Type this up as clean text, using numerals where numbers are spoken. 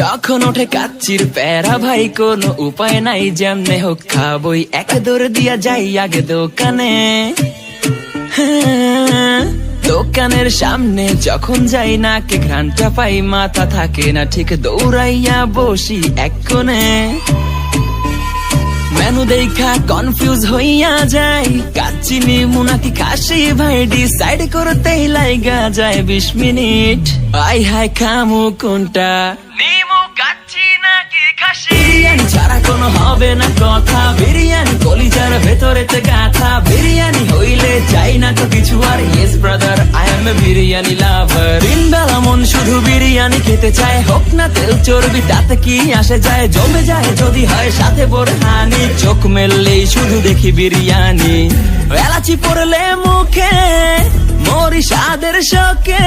যখন ওঠে কাচ্চির প্যারা ভাই কোনো উপায় নাই, যেমনে হোক খাবই, এক দৌড় দিয়া যাই আগে দোকানে। দোকানের সামনে যখন যাই নাকে ঘ্রাণটা পাই, মাথা থাকে না ঠিক, দৌড়াইয়া বসি এক কোণে। মেনু দেখা কনফিউজ হইয়া যাই, কাচ্চি নিমু নাকি খাসি ভাই, ডিসাইড করতেই লাইগা যায় 20 মিনিট। আই হাই খামু কোনটা, নিমু কাচ্চি নাকি খাসি? বিরিয়ানি ছাড়া কোনো হবে না কথা, বিরিয়ানি কলিজার ভেতরেতে গাথা, বিরিয়ানি হইলে চাই না তো কিছু আর। Yes brother, I M A biryani লাভার। দিন বেলা মন শুধু বিরিয়ানি খেতে চায়, হোক না তেল চর্বি তাতে কি আসে যায়, জমে যায় যদি হয় সাথে বোরহানি। চোখ মেললেই শুধু দেখি বিরিয়ানি, এলাচি পড়লে মুখে মরি স্বাদের শোকে।